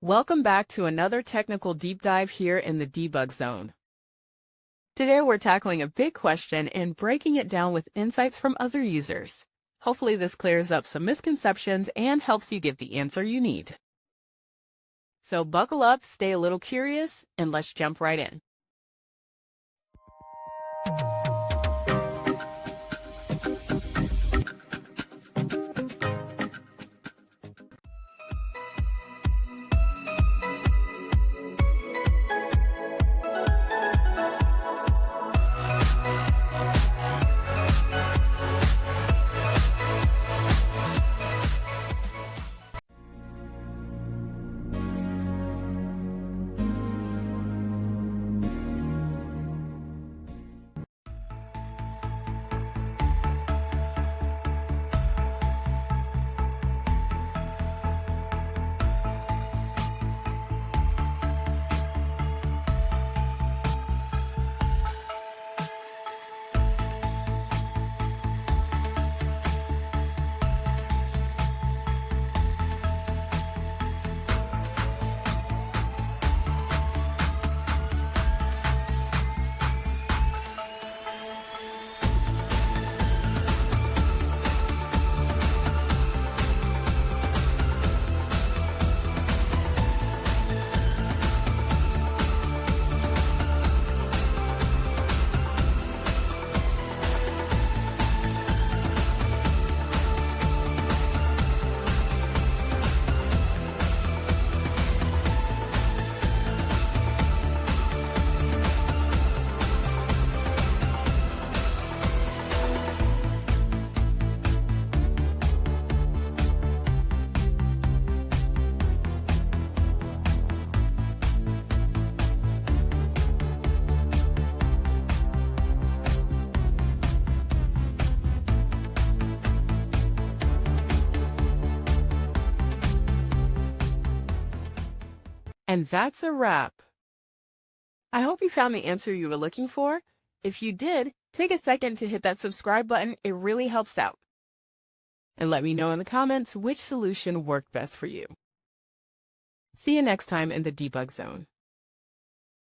Welcome back to another technical deep dive here in the debug zone. Today we're tackling a big question and breaking it down with insights from other users. Hopefully this clears up some misconceptions and helps you get the answer you need. So buckle up, stay a little curious, and let's jump right in. And that's a wrap. I hope you found the answer you were looking for. If you did, take a second to hit that subscribe button. It really helps out. And let me know in the comments which solution worked best for you. See you next time in the debug zone.